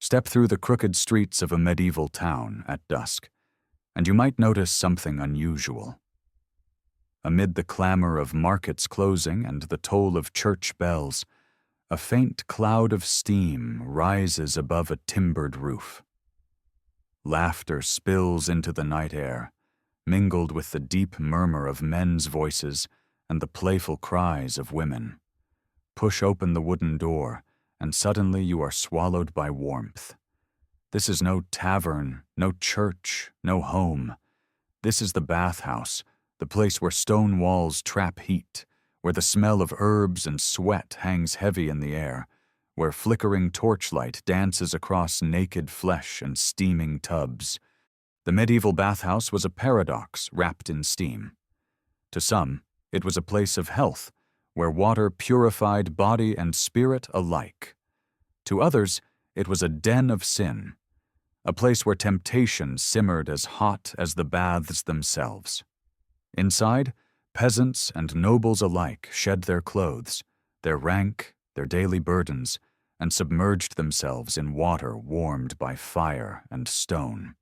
Step through the crooked streets of a medieval town at dusk, and you might notice something unusual. Amid the clamor of markets closing and the toll of church bells, a faint cloud of steam rises above a timbered roof. Laughter spills into the night air, mingled with the deep murmur of men's voices and the playful cries of women. Push open the wooden door, and suddenly you are swallowed by warmth. This is no tavern, no church, no home. This is the bathhouse, the place where stone walls trap heat, where the smell of herbs and sweat hangs heavy in the air, where flickering torchlight dances across naked flesh and steaming tubs. The medieval bathhouse was a paradox wrapped in steam. To some, it was a place of health, where water purified body and spirit alike. To others, it was a den of sin, a place where temptation simmered as hot as the baths themselves. Inside, peasants and nobles alike shed their clothes, their rank, their daily burdens, and submerged themselves in water warmed by fire and stone.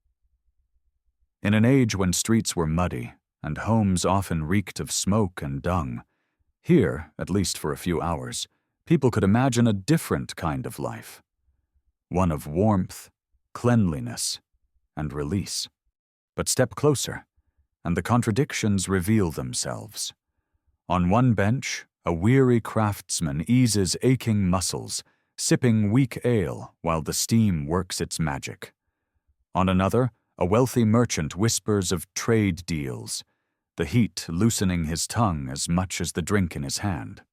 In an age when streets were muddy and homes often reeked of smoke and dung, here, at least for a few hours, people could imagine a different kind of life, one of warmth, cleanliness, and release. But step closer, and the contradictions reveal themselves. On one bench, a weary craftsman eases aching muscles, sipping weak ale while the steam works its magic. On another, a wealthy merchant whispers of trade deals, the heat loosening his tongue as much as the drink in his hand.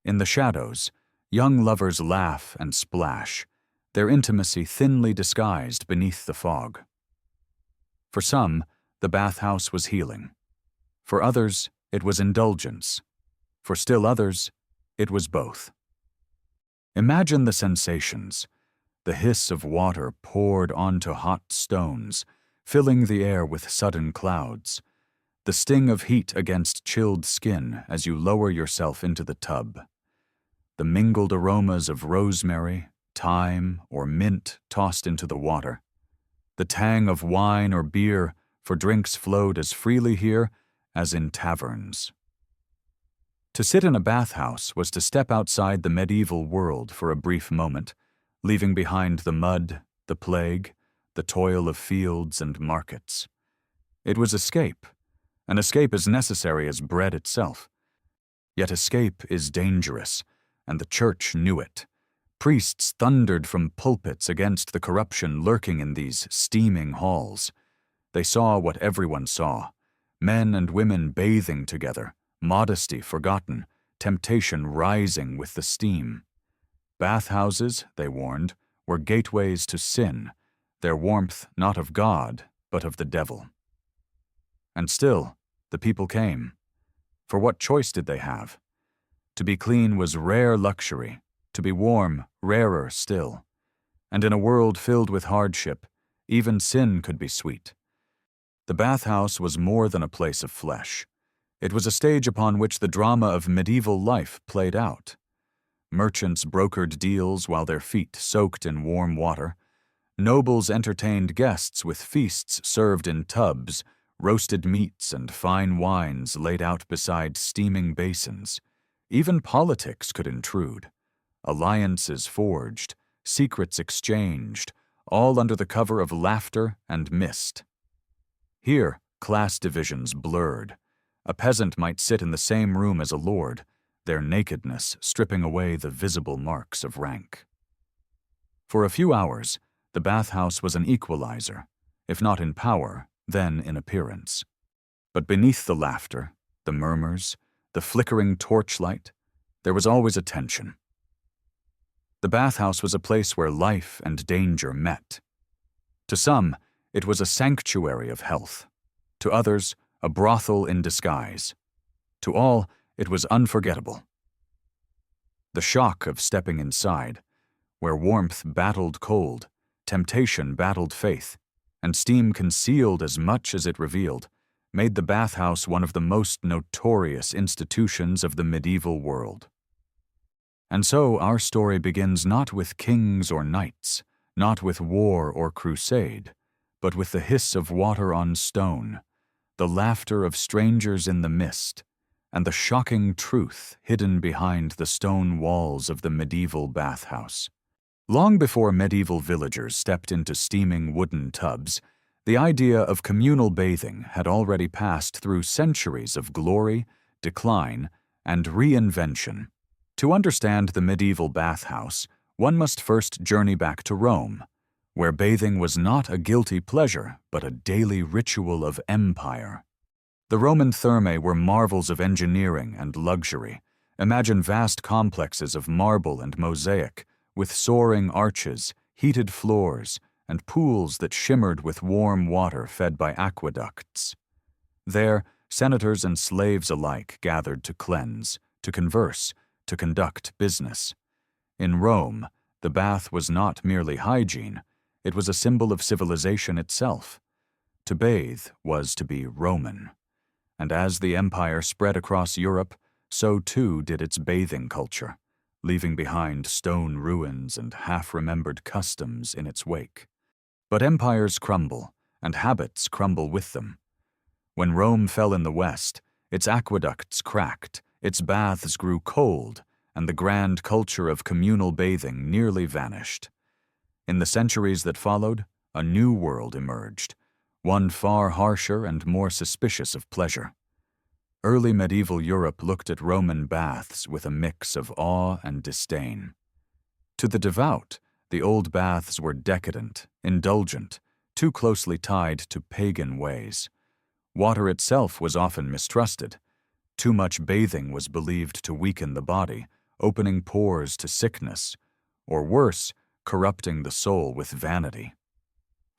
In the shadows, young lovers laugh and splash, their intimacy thinly disguised beneath the fog. For some, the bathhouse was healing. For others, it was indulgence. For still others, it was both. Imagine the sensations: the hiss of water poured onto hot stones, filling the air with sudden clouds, the sting of heat against chilled skin as you lower yourself into the tub, the mingled aromas of rosemary, thyme, or mint tossed into the water, the tang of wine or beer, for drinks flowed as freely here as in taverns. To sit in a bathhouse was to step outside the medieval world for a brief moment, leaving behind the mud, the plague, the toil of fields and markets. It was escape. An escape as necessary as bread itself. Yet escape is dangerous, and the church knew it. Priests thundered from pulpits against the corruption lurking in these steaming halls. They saw what everyone saw: men and women bathing together, modesty forgotten, temptation rising with the steam. Bathhouses, they warned, were gateways to sin, their warmth not of God, but of the devil. And still, the people came. For what choice did they have? To be clean was rare luxury, to be warm, rarer still. And in a world filled with hardship, even sin could be sweet. The bathhouse was more than a place of flesh. It was a stage upon which the drama of medieval life played out. Merchants brokered deals while their feet soaked in warm water. Nobles entertained guests with feasts served in tubs, roasted meats and fine wines laid out beside steaming basins. Even politics could intrude. Alliances forged, secrets exchanged, all under the cover of laughter and mist. Here, class divisions blurred. A peasant might sit in the same room as a lord, their nakedness stripping away the visible marks of rank. For a few hours, the bathhouse was an equalizer, if not in power, then in appearance. But beneath the laughter, the murmurs, the flickering torchlight, there was always a tension. The bathhouse was a place where life and danger met. To some, it was a sanctuary of health. To others, a brothel in disguise. To all, it was unforgettable. The shock of stepping inside, where warmth battled cold, temptation battled faith, and steam concealed as much as it revealed, made the bathhouse one of the most notorious institutions of the medieval world. And so our story begins not with kings or knights, not with war or crusade, but with the hiss of water on stone, the laughter of strangers in the mist, and the shocking truth hidden behind the stone walls of the medieval bathhouse. Long before medieval villagers stepped into steaming wooden tubs, the idea of communal bathing had already passed through centuries of glory, decline, and reinvention. To understand the medieval bathhouse, one must first journey back to Rome, where bathing was not a guilty pleasure, but a daily ritual of empire. The Roman thermae were marvels of engineering and luxury. Imagine vast complexes of marble and mosaic, with soaring arches, heated floors, and pools that shimmered with warm water fed by aqueducts. There, senators and slaves alike gathered to cleanse, to converse, to conduct business. In Rome, the bath was not merely hygiene, it was a symbol of civilization itself. To bathe was to be Roman. And as the empire spread across Europe, so too did its bathing culture, leaving behind stone ruins and half-remembered customs in its wake. But empires crumble, and habits crumble with them. When Rome fell in the west, its aqueducts cracked, its baths grew cold, and the grand culture of communal bathing nearly vanished. In the centuries that followed, a new world emerged, one far harsher and more suspicious of pleasure. Early medieval Europe looked at Roman baths with a mix of awe and disdain. To the devout, the old baths were decadent, indulgent, too closely tied to pagan ways. Water itself was often mistrusted. Too much bathing was believed to weaken the body, opening pores to sickness, or worse, corrupting the soul with vanity.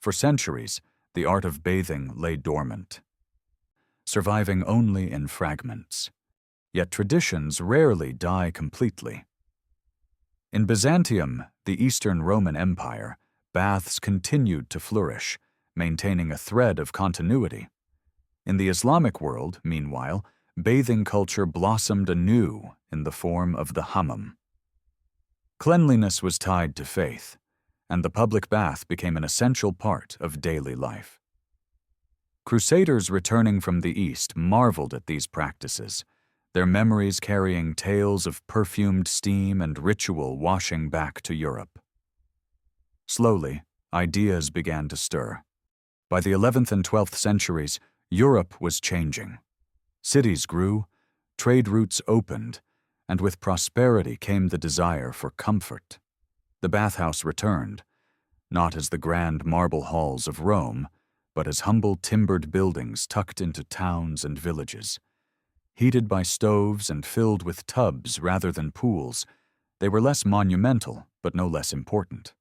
For centuries, the art of bathing lay dormant, surviving only in fragments. Yet traditions rarely die completely. In Byzantium, the Eastern Roman Empire, baths continued to flourish, maintaining a thread of continuity. In the Islamic world, meanwhile, bathing culture blossomed anew in the form of the hammam. Cleanliness was tied to faith, and the public bath became an essential part of daily life. Crusaders returning from the East marveled at these practices, their memories carrying tales of perfumed steam and ritual washing back to Europe. Slowly, ideas began to stir. By the 11th and 12th centuries, Europe was changing. Cities grew, trade routes opened, and with prosperity came the desire for comfort. The bathhouse returned, not as the grand marble halls of Rome, but as humble timbered buildings tucked into towns and villages. Heated by stoves and filled with tubs rather than pools, they were less monumental, but no less important.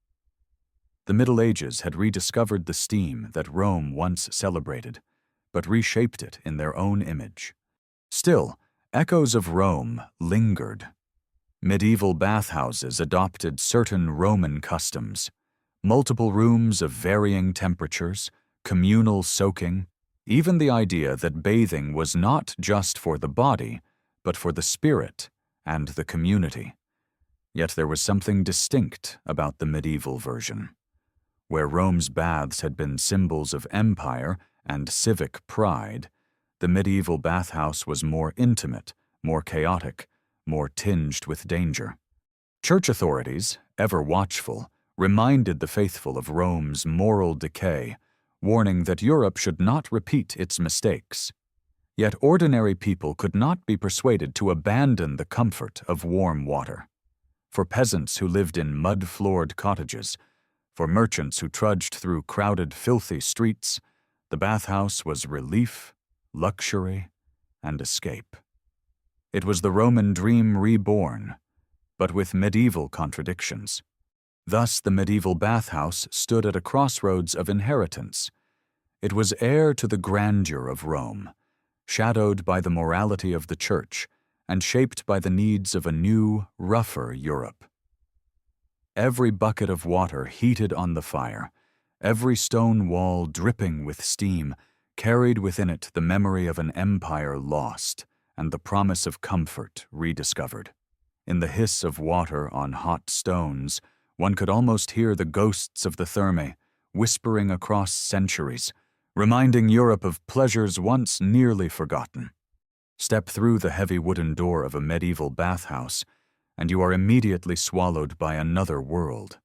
The Middle Ages had rediscovered the steam that Rome once celebrated, but reshaped it in their own image. Still, echoes of Rome lingered. Medieval bathhouses adopted certain Roman customs: multiple rooms of varying temperatures, communal soaking, even the idea that bathing was not just for the body, but for the spirit and the community. Yet there was something distinct about the medieval version. Where Rome's baths had been symbols of empire and civic pride, the medieval bathhouse was more intimate, more chaotic, more tinged with danger. Church authorities, ever watchful, reminded the faithful of Rome's moral decay, warning that Europe should not repeat its mistakes. Yet ordinary people could not be persuaded to abandon the comfort of warm water. For peasants who lived in mud-floored cottages, for merchants who trudged through crowded, filthy streets, the bathhouse was relief, luxury, and escape. It was the Roman dream reborn, but with medieval contradictions. Thus the medieval bathhouse stood at a crossroads of inheritance. It was heir to the grandeur of Rome, shadowed by the morality of the Church, and shaped by the needs of a new, rougher Europe. Every bucket of water heated on the fire, every stone wall dripping with steam, carried within it the memory of an empire lost and the promise of comfort rediscovered. In the hiss of water on hot stones, one could almost hear the ghosts of the Thermae whispering across centuries, reminding Europe of pleasures once nearly forgotten. Step through the heavy wooden door of a medieval bathhouse, and you are immediately swallowed by another world.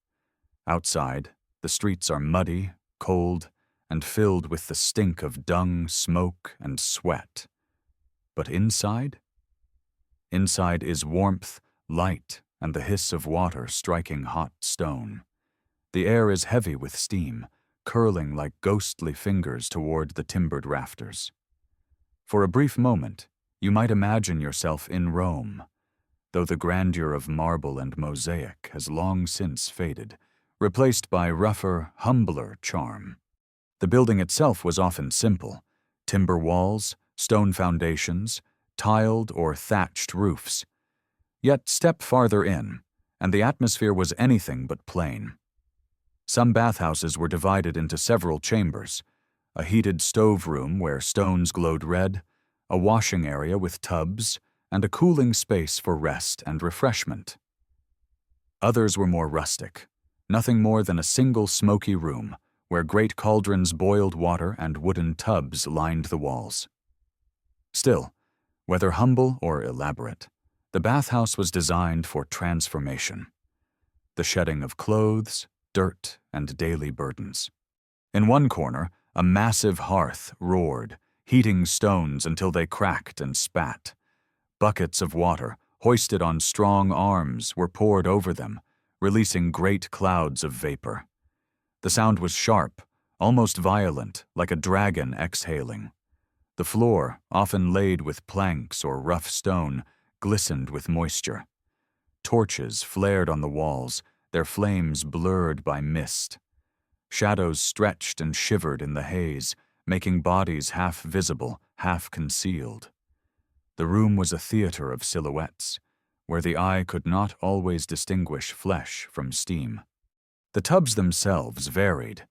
Outside, the streets are muddy, cold, and filled with the stink of dung, smoke, and sweat. But inside? Inside is warmth, light, and the hiss of water striking hot stone. The air is heavy with steam, curling like ghostly fingers toward the timbered rafters. For a brief moment, you might imagine yourself in Rome, though the grandeur of marble and mosaic has long since faded, replaced by rougher, humbler charm. The building itself was often simple: timber walls, stone foundations, tiled or thatched roofs. Yet step farther in, and the atmosphere was anything but plain. Some bathhouses were divided into several chambers: a heated stove room where stones glowed red, a washing area with tubs, and a cooling space for rest and refreshment. Others were more rustic, nothing more than a single smoky room where great cauldrons boiled water and wooden tubs lined the walls. Still, whether humble or elaborate, the bathhouse was designed for transformation: the shedding of clothes, dirt, and daily burdens. In one corner, a massive hearth roared, heating stones until they cracked and spat. Buckets of water, hoisted on strong arms, were poured over them, releasing great clouds of vapor. The sound was sharp, almost violent, like a dragon exhaling. The floor, often laid with planks or rough stone, glistened with moisture. Torches flared on the walls, their flames blurred by mist. Shadows stretched and shivered in the haze, making bodies half visible, half concealed. The room was a theater of silhouettes, where the eye could not always distinguish flesh from steam. The tubs themselves varied.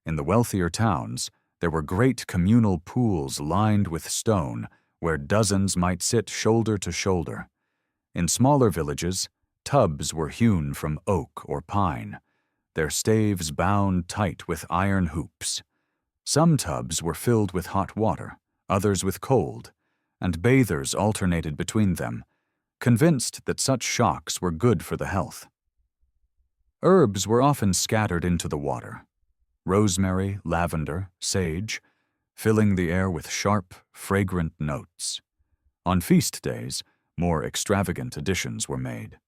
In the wealthier towns, there were great communal pools lined with stone, where dozens might sit shoulder to shoulder. In smaller villages, tubs were hewn from oak or pine, their staves bound tight with iron hoops. Some tubs were filled with hot water, others with cold, and bathers alternated between them, convinced that such shocks were good for the health. Herbs were often scattered into the water: rosemary, lavender, sage, filling the air with sharp, fragrant notes. On feast days, more extravagant additions were made: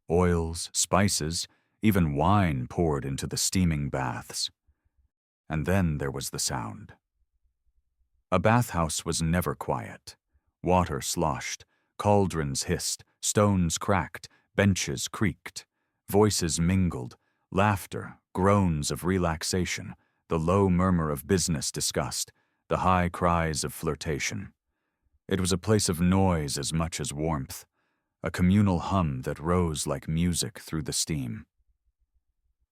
oils, spices, even wine poured into the steaming baths. And then there was the sound. A bathhouse was never quiet. Water sloshed, cauldrons hissed, stones cracked, benches creaked. Voices mingled: laughter, groans of relaxation, the low murmur of business discussed, the high cries of flirtation. It was a place of noise as much as warmth, a communal hum that rose like music through the steam.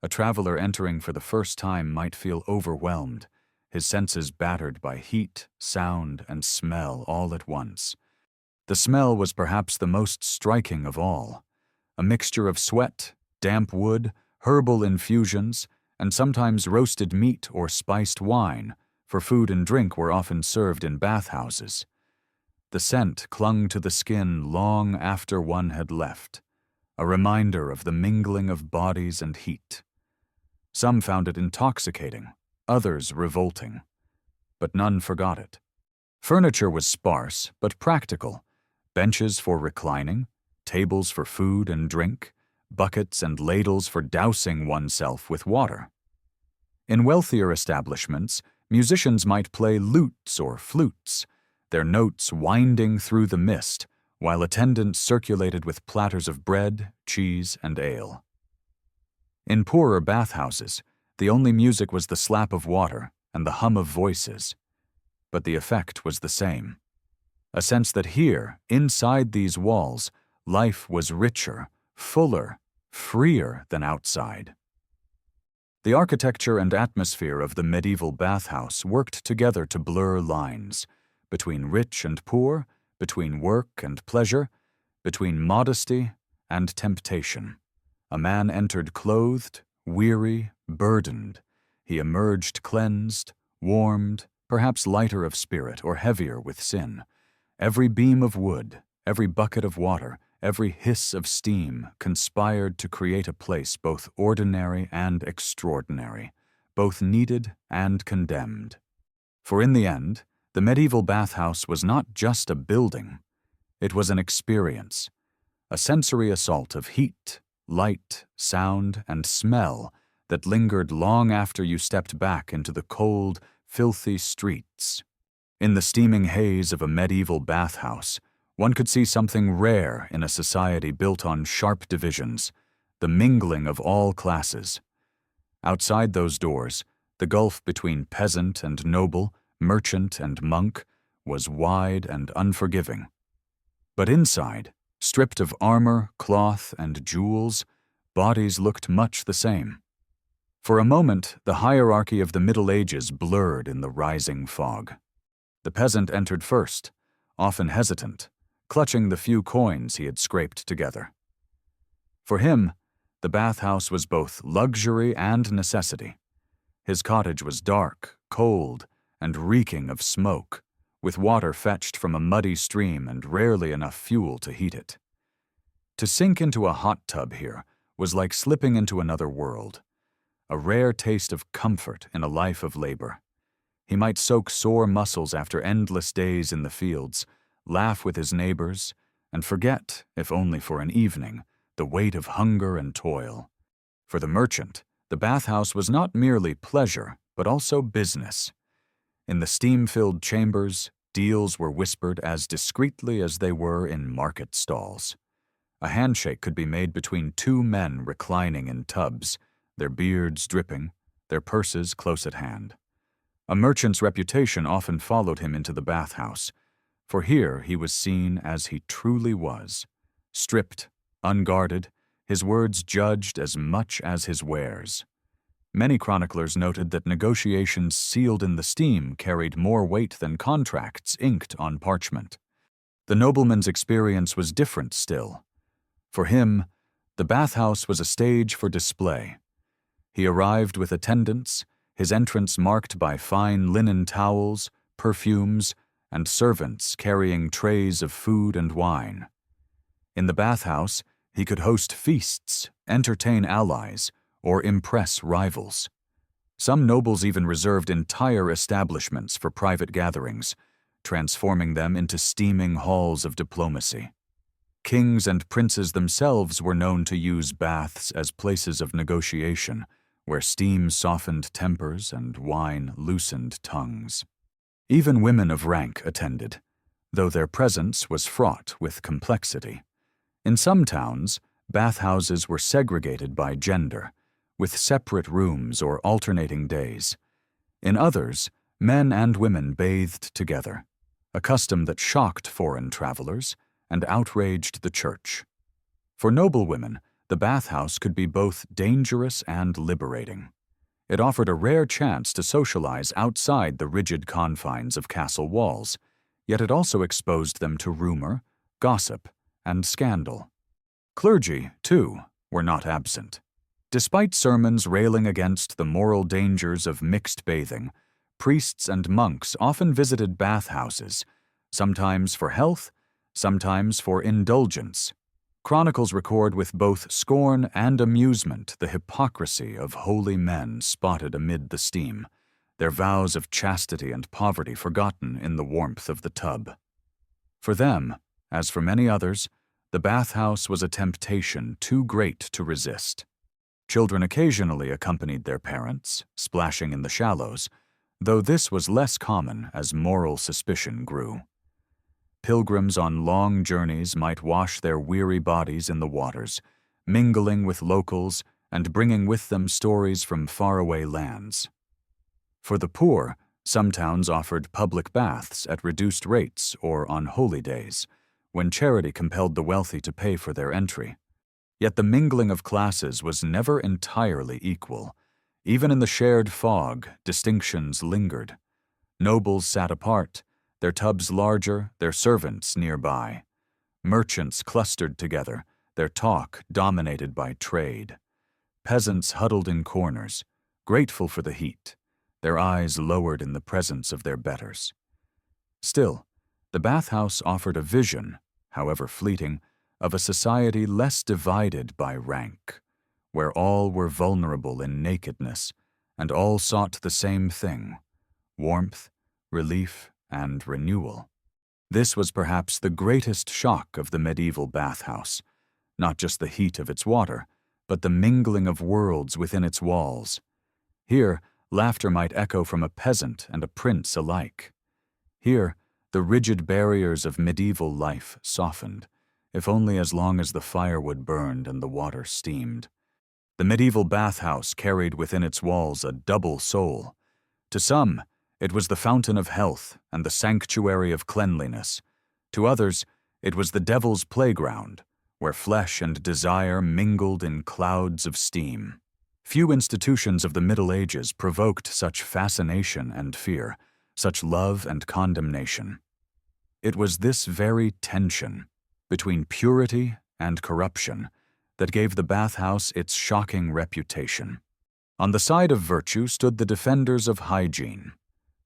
A traveler entering for the first time might feel overwhelmed, his senses battered by heat, sound, and smell all at once. The smell was perhaps the most striking of all: a mixture of sweat, damp wood, herbal infusions, and sometimes roasted meat or spiced wine, for food and drink were often served in bathhouses. The scent clung to the skin long after one had left, a reminder of the mingling of bodies and heat. Some found it intoxicating, others revolting, but none forgot it. Furniture was sparse but practical: benches for reclining, tables for food and drink, buckets and ladles for dousing oneself with water. In wealthier establishments, musicians might play lutes or flutes, their notes winding through the mist, while attendants circulated with platters of bread, cheese, and ale. In poorer bathhouses, the only music was the slap of water and the hum of voices, but the effect was the same: a sense that here, inside these walls, life was richer, fuller, freer than outside. The architecture and atmosphere of the medieval bathhouse worked together to blur lines between rich and poor, between work and pleasure, between modesty and temptation. A man entered clothed, weary, burdened. He emerged cleansed, warmed, perhaps lighter of spirit or heavier with sin. Every beam of wood, every bucket of water, every hiss of steam conspired to create a place both ordinary and extraordinary, both needed and condemned. For in the end, the medieval bathhouse was not just a building. It was an experience, a sensory assault of heat, light, sound, and smell that lingered long after you stepped back into the cold, filthy streets. In the steaming haze of a medieval bathhouse, one could see something rare in a society built on sharp divisions, the mingling of all classes. Outside those doors, the gulf between peasant and noble, merchant and monk, was wide and unforgiving. But inside, stripped of armor, cloth, and jewels, bodies looked much the same. For a moment, the hierarchy of the Middle Ages blurred in the rising fog. The peasant entered first, often hesitant, clutching the few coins he had scraped together. For him, the bathhouse was both luxury and necessity. His cottage was dark, cold, and reeking of smoke, with water fetched from a muddy stream and rarely enough fuel to heat it. To sink into a hot tub here was like slipping into another world, a rare taste of comfort in a life of labor. He might soak sore muscles after endless days in the fields, laugh with his neighbors, and forget, if only for an evening, the weight of hunger and toil. For the merchant, the bathhouse was not merely pleasure, but also business. In the steam-filled chambers, deals were whispered as discreetly as they were in market stalls. A handshake could be made between two men reclining in tubs, their beards dripping, their purses close at hand. A merchant's reputation often followed him into the bathhouse, for here he was seen as he truly was, stripped, unguarded, his words judged as much as his wares. Many chroniclers noted that negotiations sealed in the steam carried more weight than contracts inked on parchment. The nobleman's experience was different still. For him, the bathhouse was a stage for display. He arrived with attendants, his entrance marked by fine linen towels, perfumes, and servants carrying trays of food and wine. In the bathhouse, he could host feasts, entertain allies, or impress rivals. Some nobles even reserved entire establishments for private gatherings, transforming them into steaming halls of diplomacy. Kings and princes themselves were known to use baths as places of negotiation, where steam softened tempers and wine loosened tongues. Even women of rank attended, though their presence was fraught with complexity. In some towns, bathhouses were segregated by gender, with separate rooms or alternating days. In others, men and women bathed together, a custom that shocked foreign travelers and outraged the church. For noblewomen, the bathhouse could be both dangerous and liberating. It offered a rare chance to socialize outside the rigid confines of castle walls, yet it also exposed them to rumor, gossip, and scandal. Clergy, too, were not absent. Despite sermons railing against the moral dangers of mixed bathing, priests and monks often visited bathhouses, sometimes for health, sometimes for indulgence. Chronicles record with both scorn and amusement the hypocrisy of holy men spotted amid the steam, their vows of chastity and poverty forgotten in the warmth of the tub. For them, as for many others, the bathhouse was a temptation too great to resist. Children occasionally accompanied their parents, splashing in the shallows, though this was less common as moral suspicion grew. Pilgrims on long journeys might wash their weary bodies in the waters, mingling with locals and bringing with them stories from faraway lands. For the poor, some towns offered public baths at reduced rates or on holy days, when charity compelled the wealthy to pay for their entry. Yet the mingling of classes was never entirely equal. Even in the shared fog, distinctions lingered. Nobles sat apart, their tubs larger, their servants nearby. Merchants clustered together, their talk dominated by trade. Peasants huddled in corners, grateful for the heat, their eyes lowered in the presence of their betters. Still, the bathhouse offered a vision, however fleeting, of a society less divided by rank, where all were vulnerable in nakedness, and all sought the same thing: warmth, relief, and renewal. This was perhaps the greatest shock of the medieval bathhouse, not just the heat of its water, but the mingling of worlds within its walls. Here, laughter might echo from a peasant and a prince alike. Here, the rigid barriers of medieval life softened, if only as long as the firewood burned and the water steamed. The medieval bathhouse carried within its walls a double soul. To some, it was the fountain of health and the sanctuary of cleanliness. To others, it was the devil's playground, where flesh and desire mingled in clouds of steam. Few institutions of the Middle Ages provoked such fascination and fear, such love and condemnation. It was this very tension between purity and corruption that gave the bathhouse its shocking reputation. On the side of virtue stood the defenders of hygiene.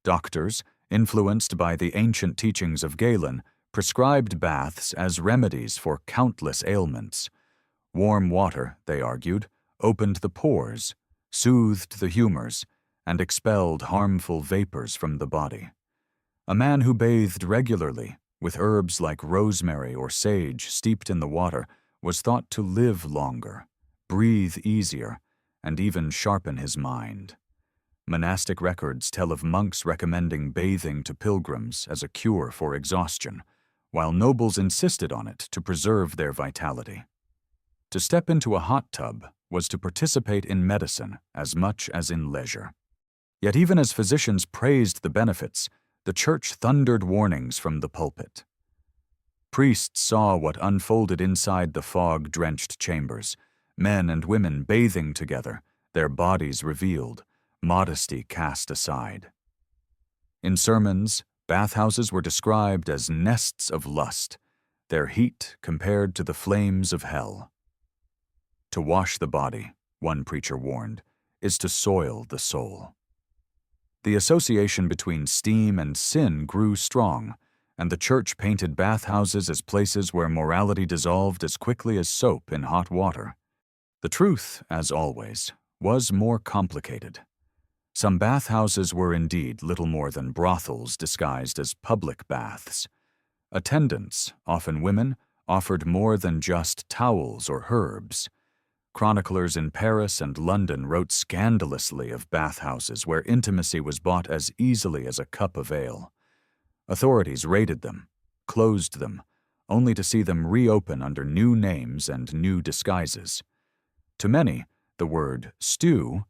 Doctors, influenced by the ancient teachings of Galen, prescribed baths as remedies for countless ailments. Warm water, they argued, opened the pores, soothed the humors, and expelled harmful vapors from the body. A man who bathed regularly, with herbs like rosemary or sage steeped in the water, was thought to live longer, breathe easier, and even sharpen his mind. Monastic records tell of monks recommending bathing to pilgrims as a cure for exhaustion, while nobles insisted on it to preserve their vitality. To step into a hot tub was to participate in medicine as much as in leisure. Yet even as physicians praised the benefits, the church thundered warnings from the pulpit. Priests saw what unfolded inside the fog-drenched chambers, men and women bathing together, their bodies revealed, modesty cast aside. In sermons, bathhouses were described as nests of lust, their heat compared to the flames of hell. To wash the body, one preacher warned, is to soil the soul. The association between steam and sin grew strong, and the church painted bathhouses as places where morality dissolved as quickly as soap in hot water. The truth, as always, was more complicated. Some bathhouses were indeed little more than brothels disguised as public baths. Attendants, often women, offered more than just towels or herbs. Chroniclers in Paris and London wrote scandalously of bathhouses where intimacy was bought as easily as a cup of ale. Authorities raided them, closed them, only to see them reopen under new names and new disguises. To many, the word stew,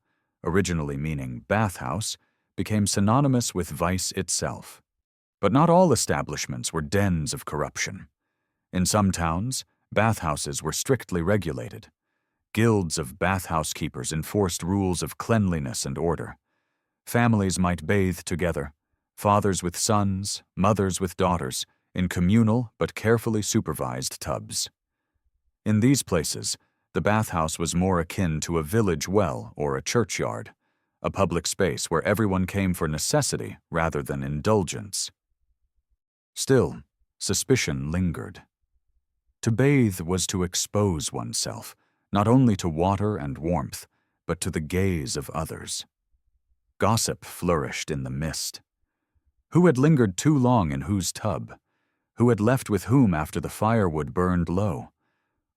originally meaning bathhouse, became synonymous with vice itself. But not all establishments were dens of corruption. In some towns, bathhouses were strictly regulated. Guilds of bathhouse keepers enforced rules of cleanliness and order. Families might bathe together, fathers with sons, mothers with daughters, in communal but carefully supervised tubs. In these places, the bathhouse was more akin to a village well or a churchyard, a public space where everyone came for necessity rather than indulgence. Still, suspicion lingered. To bathe was to expose oneself, not only to water and warmth, but to the gaze of others. Gossip flourished in the mist. Who had lingered too long in whose tub? Who had left with whom after the firewood burned low?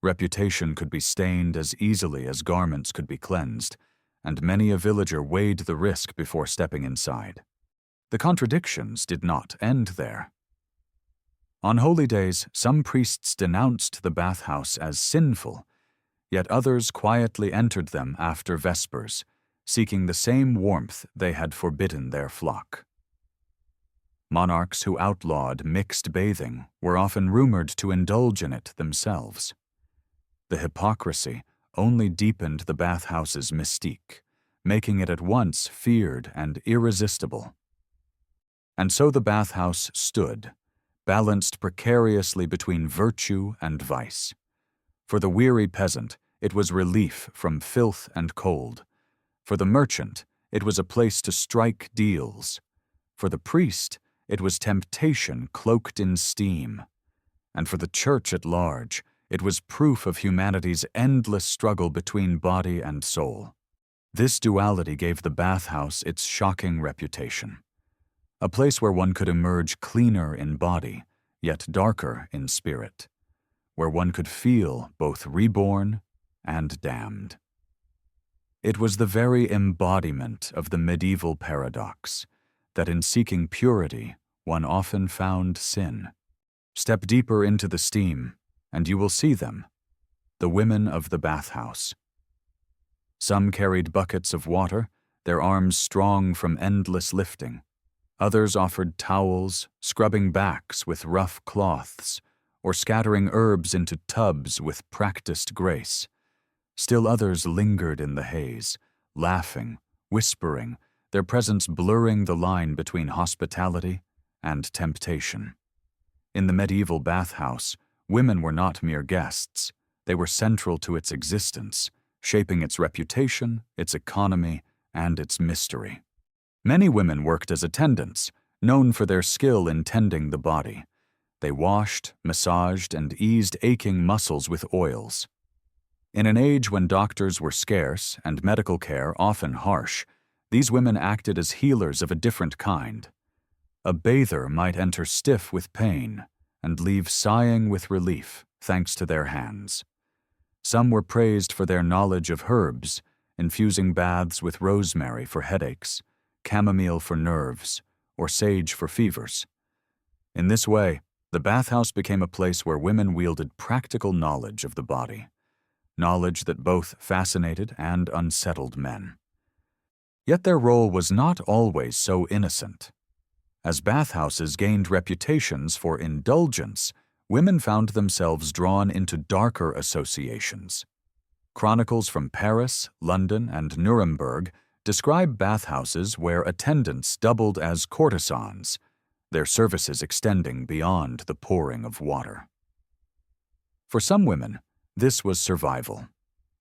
Reputation could be stained as easily as garments could be cleansed, and many a villager weighed the risk before stepping inside. The contradictions did not end there. On holy days, some priests denounced the bathhouse as sinful, yet others quietly entered them after vespers, seeking the same warmth they had forbidden their flock. Monarchs who outlawed mixed bathing were often rumored to indulge in it themselves. The hypocrisy only deepened the bathhouse's mystique, making it at once feared and irresistible. And so the bathhouse stood, balanced precariously between virtue and vice. For the weary peasant, it was relief from filth and cold. For the merchant, it was a place to strike deals. For the priest, it was temptation cloaked in steam. And for the church at large, it was proof of humanity's endless struggle between body and soul. This duality gave the bathhouse its shocking reputation. A place where one could emerge cleaner in body, yet darker in spirit. Where one could feel both reborn and damned. It was the very embodiment of the medieval paradox, that in seeking purity, one often found sin. Step deeper into the steam, and you will see them, the women of the bathhouse. Some carried buckets of water, their arms strong from endless lifting. Others offered towels, scrubbing backs with rough cloths, or scattering herbs into tubs with practiced grace. Still others lingered in the haze, laughing, whispering, their presence blurring the line between hospitality and temptation. In the medieval bathhouse, women were not mere guests. They were central to its existence, shaping its reputation, its economy, and its mystery. Many women worked as attendants, known for their skill in tending the body. They washed, massaged, and eased aching muscles with oils. In an age when doctors were scarce and medical care often harsh, these women acted as healers of a different kind. A bather might enter stiff with pain and leave sighing with relief, thanks to their hands. Some were praised for their knowledge of herbs, infusing baths with rosemary for headaches, chamomile for nerves, or sage for fevers. In this way, the bathhouse became a place where women wielded practical knowledge of the body, knowledge that both fascinated and unsettled men. Yet their role was not always so innocent. As bathhouses gained reputations for indulgence, women found themselves drawn into darker associations. Chronicles from Paris, London, and Nuremberg describe bathhouses where attendants doubled as courtesans, their services extending beyond the pouring of water. For some women, this was survival,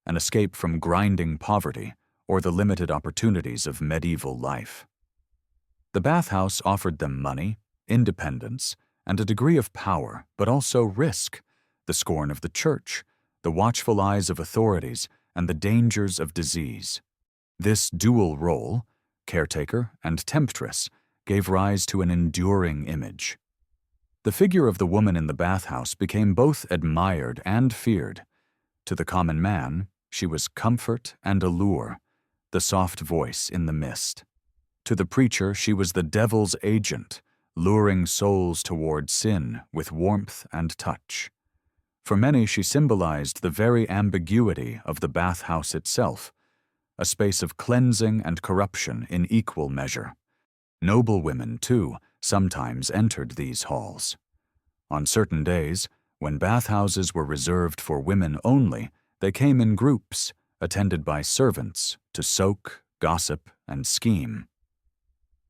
an escape from grinding poverty or the limited opportunities of medieval life. The bathhouse offered them money, independence, and a degree of power, but also risk, the scorn of the church, the watchful eyes of authorities, and the dangers of disease. This dual role, caretaker and temptress, gave rise to an enduring image. The figure of the woman in the bathhouse became both admired and feared. To the common man, she was comfort and allure, the soft voice in the mist. To the preacher, she was the devil's agent, luring souls toward sin with warmth and touch. For many, she symbolized the very ambiguity of the bathhouse itself, a space of cleansing and corruption in equal measure. Noble women, too, sometimes entered these halls. On certain days, when bathhouses were reserved for women only, they came in groups, attended by servants, to soak, gossip, and scheme.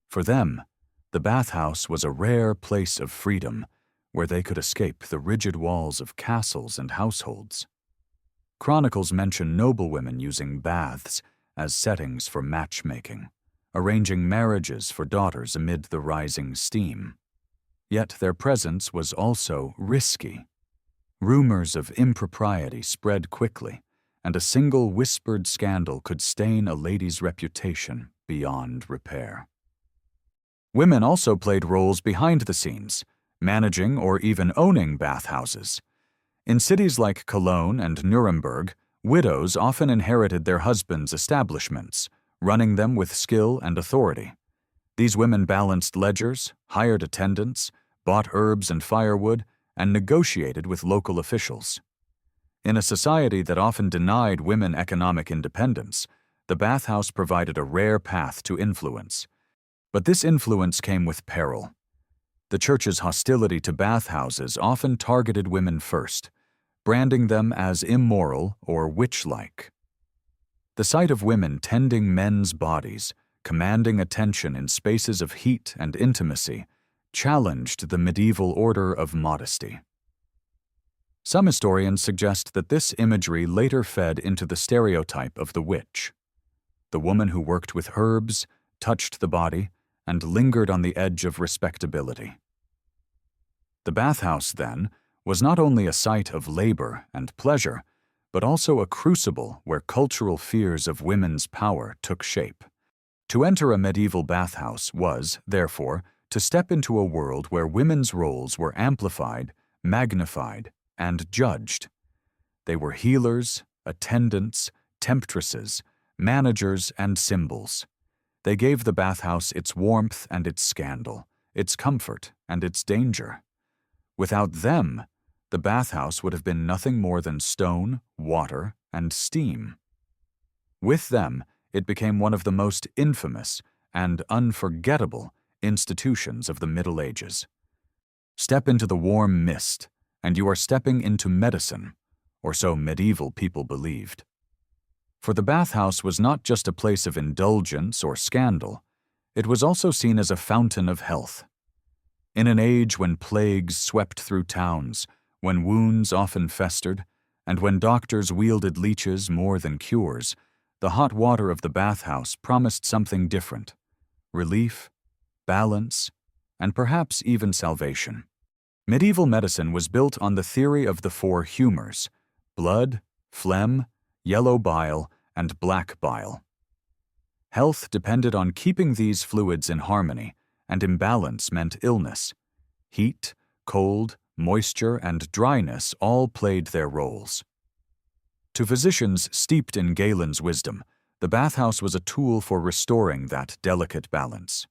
For them, the bathhouse was a rare place of freedom, where they could escape the rigid walls of castles and households. Chronicles mention noblewomen using baths as settings for matchmaking, arranging marriages for daughters amid the rising steam. Yet their presence was also risky. Rumors of impropriety spread quickly, and a single whispered scandal could stain a lady's reputation beyond repair. Women also played roles behind the scenes, managing or even owning bathhouses. In cities like Cologne and Nuremberg, widows often inherited their husbands' establishments, running them with skill and authority. These women balanced ledgers, hired attendants, bought herbs and firewood, and negotiated with local officials. In a society that often denied women economic independence, the bathhouse provided a rare path to influence. But this influence came with peril. The church's hostility to bathhouses often targeted women first, branding them as immoral or witch-like. The sight of women tending men's bodies, commanding attention in spaces of heat and intimacy, challenged the medieval order of modesty. Some historians suggest that this imagery later fed into the stereotype of the witch, the woman who worked with herbs, touched the body, and lingered on the edge of respectability. The bathhouse, then, was not only a site of labor and pleasure, but also a crucible where cultural fears of women's power took shape. To enter a medieval bathhouse was, therefore, to step into a world where women's roles were amplified, magnified, and judged. They were healers, attendants, temptresses, managers, and symbols. They gave the bathhouse its warmth and its scandal, its comfort and its danger. Without them, the bathhouse would have been nothing more than stone, water, and steam. With them, it became one of the most infamous and unforgettable institutions of the Middle Ages. Step into the warm mist, and you are stepping into medicine, or so medieval people believed. For the bathhouse was not just a place of indulgence or scandal, it was also seen as a fountain of health. In an age when plagues swept through towns, when wounds often festered, and when doctors wielded leeches more than cures, the hot water of the bathhouse promised something different: relief, balance, and perhaps even salvation. Medieval medicine was built on the theory of the four humors: blood, phlegm, yellow bile, and black bile. Health depended on keeping these fluids in harmony, and imbalance meant illness. Heat, cold, moisture, and dryness all played their roles. To physicians steeped in Galen's wisdom, the bathhouse was a tool for restoring that delicate balance.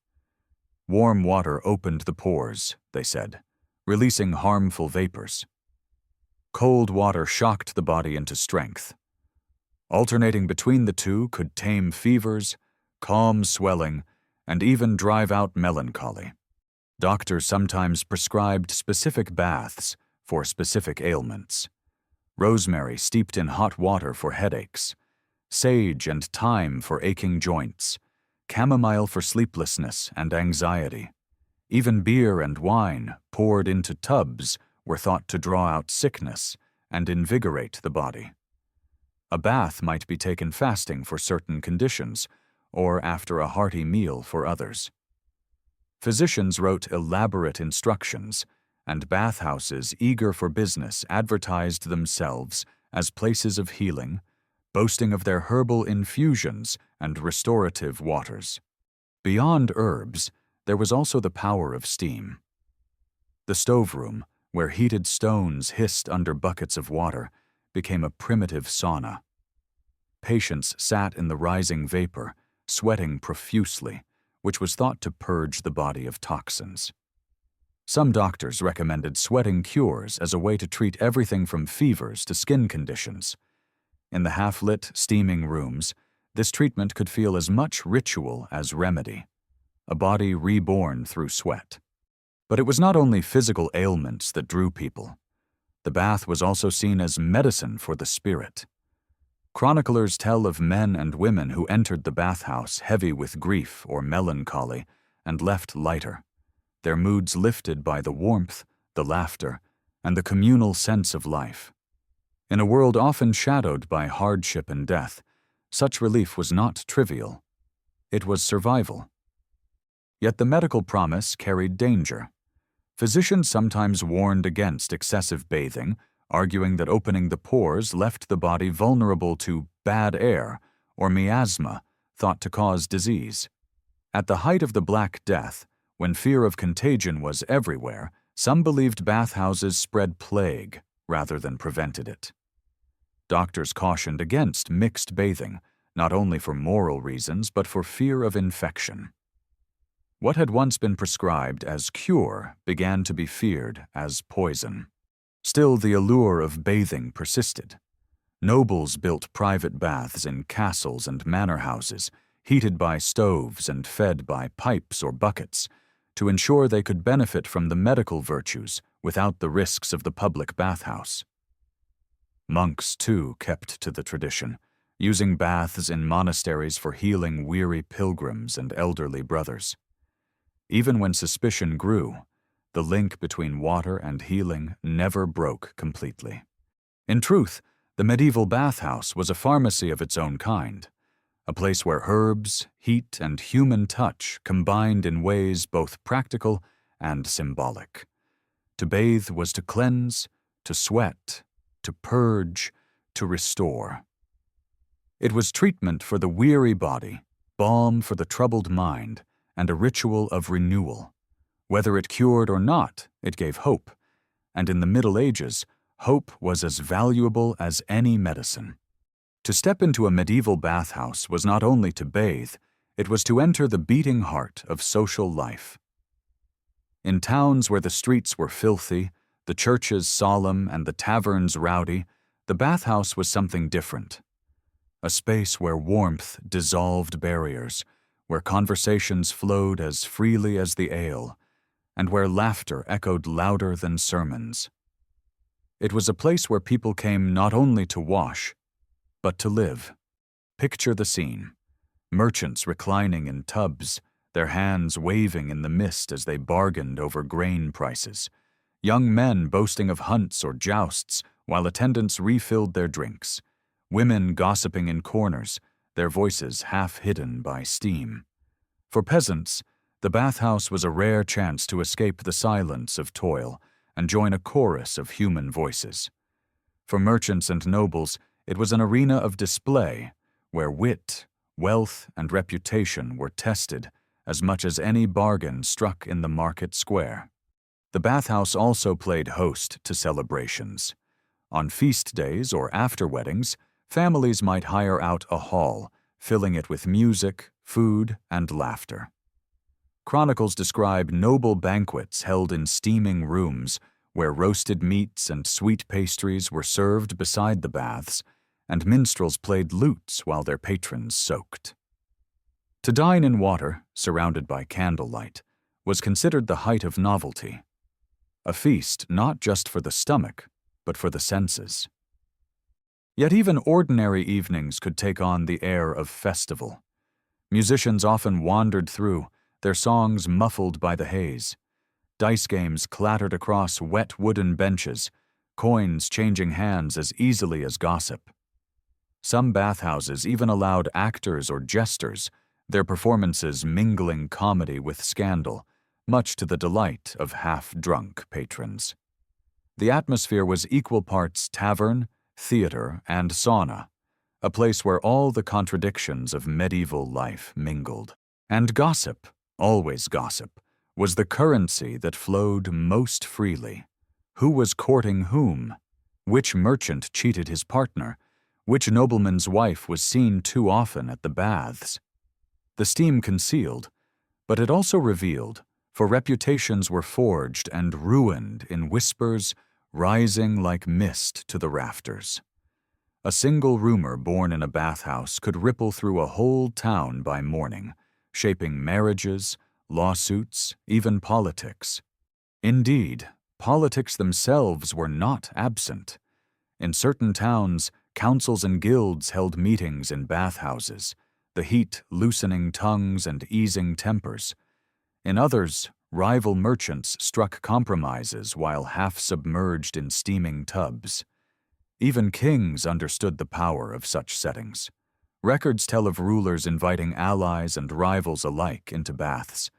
Warm water opened the pores, they said, releasing harmful vapors. Cold water shocked the body into strength. Alternating between the two could tame fevers, calm swelling, and even drive out melancholy. Doctors sometimes prescribed specific baths for specific ailments. Rosemary steeped in hot water for headaches, sage and thyme for aching joints, chamomile for sleeplessness and anxiety. Even beer and wine, poured into tubs, were thought to draw out sickness and invigorate the body. A bath might be taken fasting for certain conditions, or after a hearty meal for others. Physicians wrote elaborate instructions, and bathhouses eager for business advertised themselves as places of healing, boasting of their herbal infusions and restorative waters. Beyond herbs, there was also the power of steam. The stoveroom, where heated stones hissed under buckets of water, became a primitive sauna. Patients sat in the rising vapor, sweating profusely, which was thought to purge the body of toxins. Some doctors recommended sweating cures as a way to treat everything from fevers to skin conditions. In the half-lit, steaming rooms, this treatment could feel as much ritual as remedy, a body reborn through sweat. But it was not only physical ailments that drew people. The bath was also seen as medicine for the spirit. Chroniclers tell of men and women who entered the bathhouse heavy with grief or melancholy and left lighter, their moods lifted by the warmth, the laughter, and the communal sense of life. In a world often shadowed by hardship and death, such relief was not trivial. It was survival. Yet the medical promise carried danger. Physicians sometimes warned against excessive bathing, arguing that opening the pores left the body vulnerable to bad air or miasma, thought to cause disease. At the height of the Black Death, when fear of contagion was everywhere, some believed bathhouses spread plague rather than prevented it. Doctors cautioned against mixed bathing, not only for moral reasons but for fear of infection. What had once been prescribed as cure began to be feared as poison. Still, the allure of bathing persisted. Nobles built private baths in castles and manor houses, heated by stoves and fed by pipes or buckets, to ensure they could benefit from the medical virtues without the risks of the public bathhouse. Monks, too, kept to the tradition, using baths in monasteries for healing weary pilgrims and elderly brothers. Even when suspicion grew, the link between water and healing never broke completely. In truth, the medieval bathhouse was a pharmacy of its own kind, a place where herbs, heat, and human touch combined in ways both practical and symbolic. To bathe was to cleanse, to sweat, to purge, to restore. It was treatment for the weary body, balm for the troubled mind, and a ritual of renewal. Whether it cured or not, it gave hope, and in the Middle Ages, hope was as valuable as any medicine. To step into a medieval bathhouse was not only to bathe, it was to enter the beating heart of social life. In towns where the streets were filthy, the churches solemn, and the taverns rowdy, the bathhouse was something different. A space where warmth dissolved barriers, where conversations flowed as freely as the ale, and where laughter echoed louder than sermons. It was a place where people came not only to wash, but to live. Picture the scene. Merchants reclining in tubs, their hands waving in the mist as they bargained over grain prices. Young men boasting of hunts or jousts while attendants refilled their drinks. Women gossiping in corners, their voices half hidden by steam. For peasants, the bathhouse was a rare chance to escape the silence of toil and join a chorus of human voices. For merchants and nobles, it was an arena of display where wit, wealth, and reputation were tested as much as any bargain struck in the market square. The bathhouse also played host to celebrations. On feast days or after weddings, families might hire out a hall, filling it with music, food, and laughter. Chronicles describe noble banquets held in steaming rooms where roasted meats and sweet pastries were served beside the baths, and minstrels played lutes while their patrons soaked. To dine in water, surrounded by candlelight, was considered the height of novelty. A feast not just for the stomach, but for the senses. Yet even ordinary evenings could take on the air of festival. Musicians often wandered through, their songs muffled by the haze. Dice games clattered across wet wooden benches, coins changing hands as easily as gossip. Some bathhouses even allowed actors or jesters, their performances mingling comedy with scandal, much to the delight of half-drunk patrons. The atmosphere was equal parts tavern, theater, and sauna, a place where all the contradictions of medieval life mingled. And gossip, always gossip, was the currency that flowed most freely. Who was courting whom? Which merchant cheated his partner? Which nobleman's wife was seen too often at the baths? The steam concealed, but it also revealed, for reputations were forged and ruined in whispers rising like mist to the rafters. A single rumor born in a bathhouse could ripple through a whole town by morning, shaping marriages, lawsuits, even politics. Indeed, politics themselves were not absent. In certain towns, councils and guilds held meetings in bathhouses, the heat loosening tongues and easing tempers. In others, rival merchants struck compromises while half submerged in steaming tubs. Even kings understood the power of such settings. Records tell of rulers inviting allies and rivals alike into baths,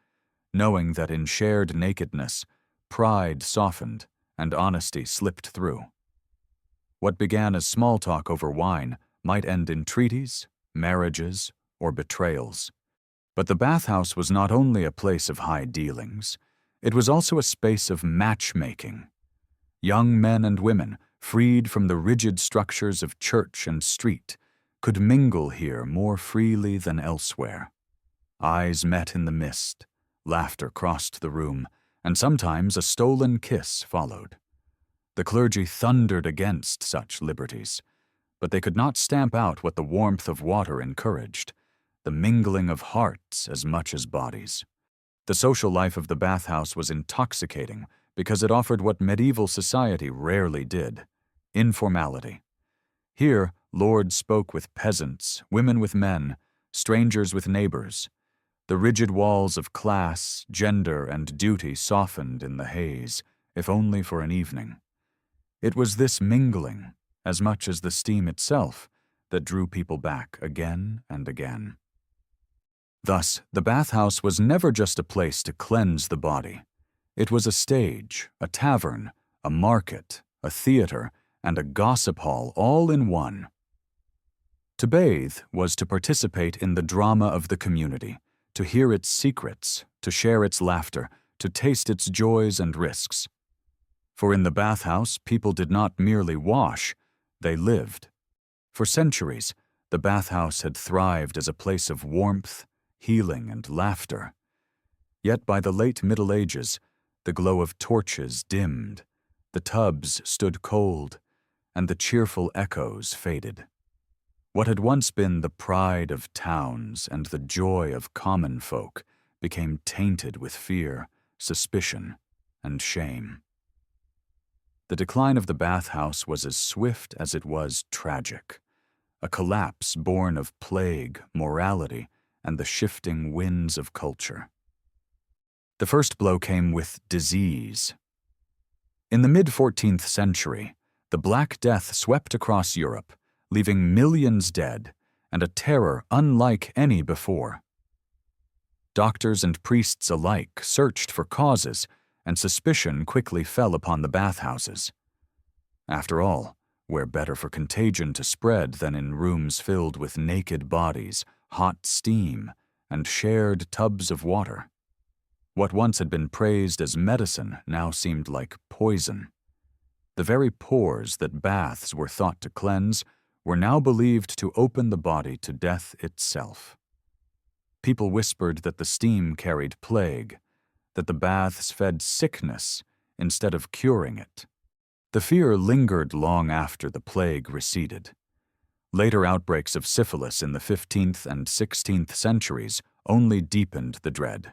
knowing that in shared nakedness, pride softened and honesty slipped through. What began as small talk over wine might end in treaties, marriages, or betrayals. But the bathhouse was not only a place of high dealings, it was also a space of matchmaking. Young men and women, freed from the rigid structures of church and street, could mingle here more freely than elsewhere. Eyes met in the mist, laughter crossed the room, and sometimes a stolen kiss followed. The clergy thundered against such liberties, but they could not stamp out what the warmth of water encouraged, the mingling of hearts as much as bodies. The social life of the bathhouse was intoxicating because it offered what medieval society rarely did: informality. Here, lords spoke with peasants, women with men, strangers with neighbors. The rigid walls of class, gender, and duty softened in the haze, if only for an evening. It was this mingling, as much as the steam itself, that drew people back again and again. Thus, the bathhouse was never just a place to cleanse the body. It was a stage, a tavern, a market, a theater, and a gossip hall all in one. To bathe was to participate in the drama of the community, to hear its secrets, to share its laughter, to taste its joys and risks. For in the bathhouse, people did not merely wash, they lived. For centuries, the bathhouse had thrived as a place of warmth, healing, and laughter. Yet by the late Middle Ages, the glow of torches dimmed, the tubs stood cold, and the cheerful echoes faded. What had once been the pride of towns and the joy of common folk became tainted with fear, suspicion, and shame. The decline of the bathhouse was as swift as it was tragic, a collapse born of plague, morality, and the shifting winds of culture. The first blow came with disease. In the mid-14th century, the Black Death swept across Europe, leaving millions dead and a terror unlike any before. Doctors and priests alike searched for causes, and suspicion quickly fell upon the bathhouses. After all, where better for contagion to spread than in rooms filled with naked bodies, hot steam, and shared tubs of water? What once had been praised as medicine now seemed like poison. The very pores that baths were thought to cleanse were now believed to open the body to death itself. People whispered that the steam carried plague, that the baths fed sickness instead of curing it. The fear lingered long after the plague receded. Later outbreaks of syphilis in the 15th and 16th centuries only deepened the dread.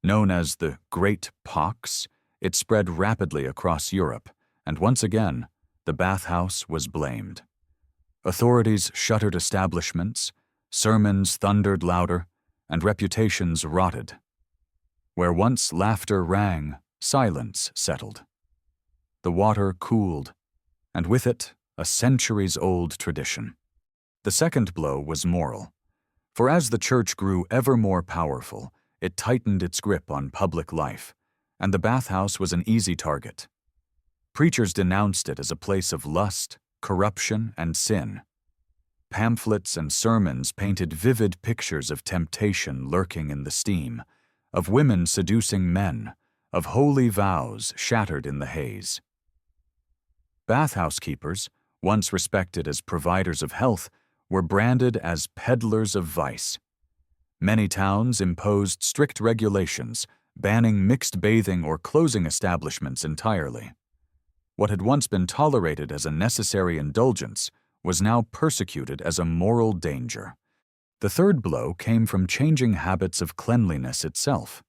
Known as the Great Pox, it spread rapidly across Europe, and once again, the bathhouse was blamed. Authorities shuttered establishments, sermons thundered louder, and reputations rotted. Where once laughter rang, silence settled. The water cooled, and with it, a centuries-old tradition. The second blow was moral, for as the church grew ever more powerful, it tightened its grip on public life, and the bathhouse was an easy target. Preachers denounced it as a place of lust, corruption, and sin. Pamphlets and sermons painted vivid pictures of temptation lurking in the steam, of women seducing men, of holy vows shattered in the haze. Bathhouse keepers, once respected as providers of health, were branded as peddlers of vice. Many towns imposed strict regulations, banning mixed bathing or closing establishments entirely. What had once been tolerated as a necessary indulgence was now persecuted as a moral danger. The third blow came from changing habits of cleanliness itself.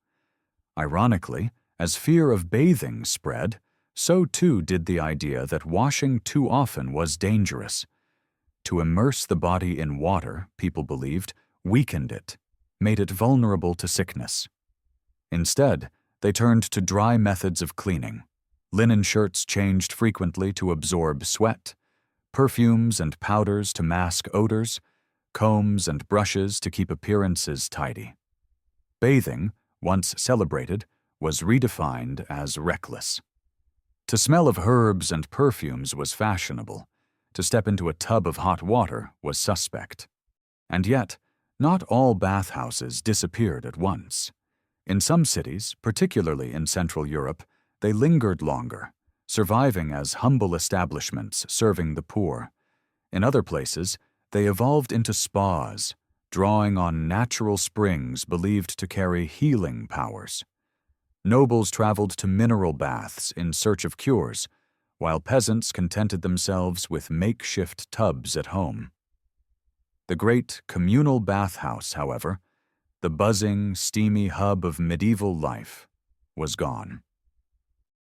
Ironically, as fear of bathing spread, so too did the idea that washing too often was dangerous. To immerse the body in water, people believed, weakened it, made it vulnerable to sickness. Instead, they turned to dry methods of cleaning. Linen shirts changed frequently to absorb sweat, perfumes and powders to mask odors, combs and brushes to keep appearances tidy. Bathing, once celebrated, was redefined as reckless. To smell of herbs and perfumes was fashionable. To step into a tub of hot water was suspect. And yet, not all bathhouses disappeared at once. In some cities, particularly in Central Europe, they lingered longer, surviving as humble establishments serving the poor. In other places, they evolved into spas, drawing on natural springs believed to carry healing powers. Nobles traveled to mineral baths in search of cures, while peasants contented themselves with makeshift tubs at home. The great communal bathhouse, however, the buzzing, steamy hub of medieval life, was gone.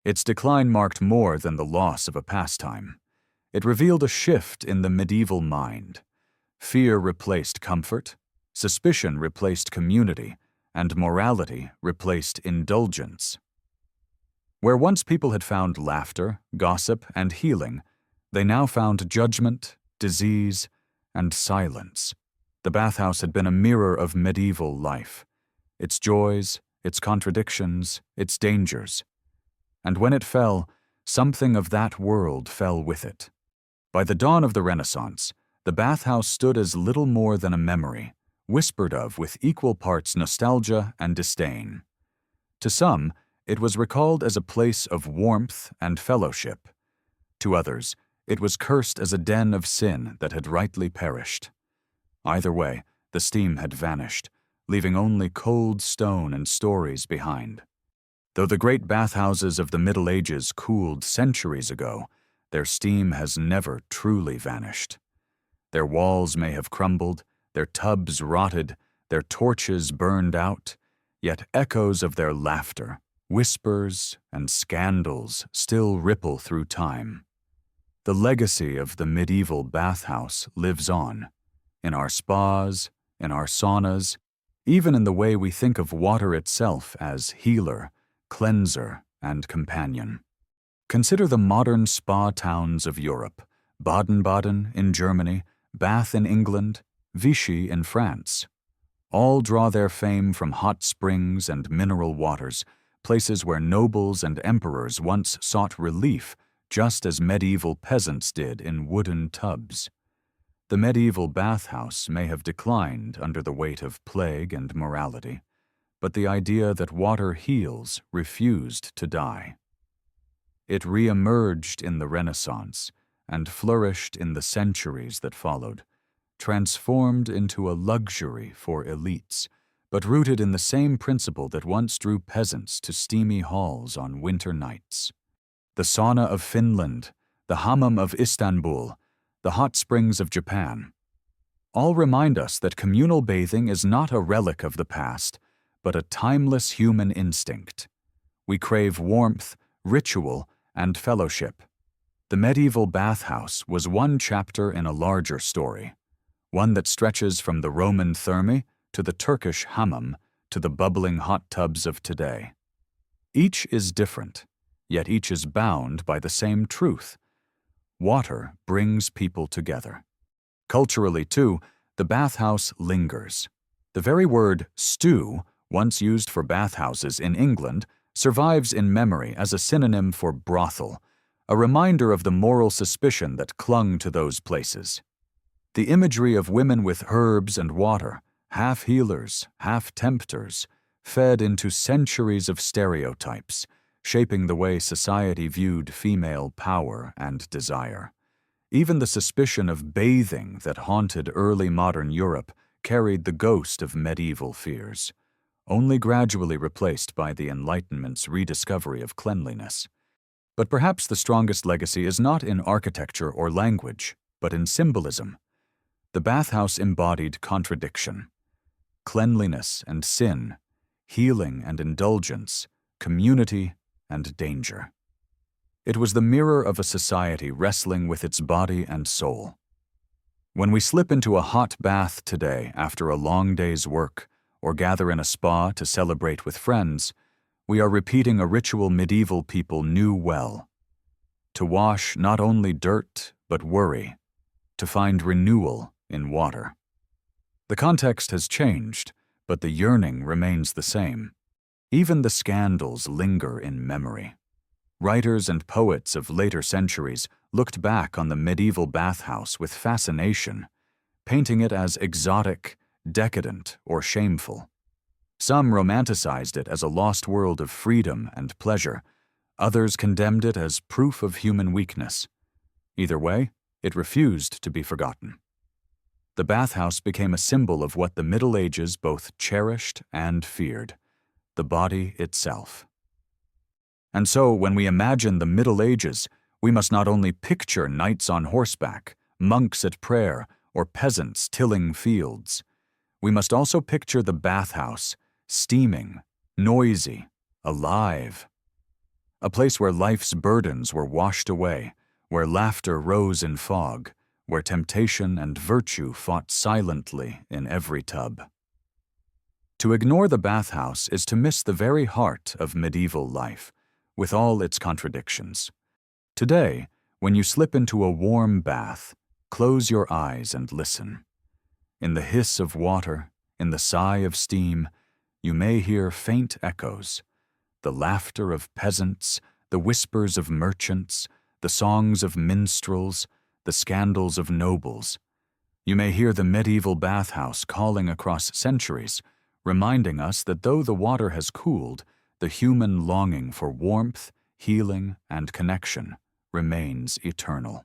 Its decline marked more than the loss of a pastime. It revealed a shift in the medieval mind. Fear replaced comfort, suspicion replaced community, and morality replaced indulgence. Where once people had found laughter, gossip, and healing, they now found judgment, disease, and silence. The bathhouse had been a mirror of medieval life, its joys, its contradictions, its dangers. And when it fell, something of that world fell with it. By the dawn of the Renaissance, the bathhouse stood as little more than a memory, whispered of with equal parts nostalgia and disdain. To some, it was recalled as a place of warmth and fellowship. To others, it was cursed as a den of sin that had rightly perished. Either way, the steam had vanished, leaving only cold stone and stories behind. Though the great bathhouses of the Middle Ages cooled centuries ago, their steam has never truly vanished. Their walls may have crumbled, their tubs rotted, their torches burned out, yet echoes of their laughter, whispers, and scandals still ripple through time. The legacy of the medieval bathhouse lives on, in our spas, in our saunas, even in the way we think of water itself as healer, cleanser, and companion. Consider the modern spa towns of Europe: Baden-Baden in Germany, Bath in England, Vichy in France. All draw their fame from hot springs and mineral waters, places where nobles and emperors once sought relief just as medieval peasants did in wooden tubs. The medieval bathhouse may have declined under the weight of plague and morality, but the idea that water heals refused to die. It re-emerged in the Renaissance and flourished in the centuries that followed, transformed into a luxury for elites, but rooted in the same principle that once drew peasants to steamy halls on winter nights. The sauna of Finland, the hammam of Istanbul, the hot springs of Japan, all remind us that communal bathing is not a relic of the past, but a timeless human instinct. We crave warmth, ritual, and fellowship. The medieval bathhouse was one chapter in a larger story, one that stretches from the Roman thermae to the Turkish hammam to the bubbling hot tubs of today. Each is different, yet each is bound by the same truth. Water brings people together. Culturally, too, the bathhouse lingers. The very word stew, once used for bathhouses in England, survives in memory as a synonym for brothel, a reminder of the moral suspicion that clung to those places. The imagery of women with herbs and water, half healers, half tempters, fed into centuries of stereotypes, shaping the way society viewed female power and desire. Even the suspicion of bathing that haunted early modern Europe carried the ghost of medieval fears, only gradually replaced by the Enlightenment's rediscovery of cleanliness. But perhaps the strongest legacy is not in architecture or language, but in symbolism. The bathhouse embodied contradiction: cleanliness and sin, healing and indulgence, community and danger. It was the mirror of a society wrestling with its body and soul. When we slip into a hot bath today after a long day's work, or gather in a spa to celebrate with friends, we are repeating a ritual medieval people knew well: to wash not only dirt but worry, to find renewal in water. The context has changed, but the yearning remains the same. Even the scandals linger in memory. Writers and poets of later centuries looked back on the medieval bathhouse with fascination, painting it as exotic, decadent, or shameful. Some romanticized it as a lost world of freedom and pleasure. Others condemned it as proof of human weakness. Either way, it refused to be forgotten. The bathhouse became a symbol of what the Middle Ages both cherished and feared: the body itself. And so, when we imagine the Middle Ages, we must not only picture knights on horseback, monks at prayer, or peasants tilling fields. We must also picture the bathhouse, steaming, noisy, alive. A place where life's burdens were washed away, where laughter rose in fog, where temptation and virtue fought silently in every tub. To ignore the bathhouse is to miss the very heart of medieval life, with all its contradictions. Today, when you slip into a warm bath, close your eyes and listen. In the hiss of water, in the sigh of steam, you may hear faint echoes, the laughter of peasants, the whispers of merchants, the songs of minstrels, the scandals of nobles. You may hear the medieval bathhouse calling across centuries, reminding us that though the water has cooled, the human longing for warmth, healing, and connection remains eternal.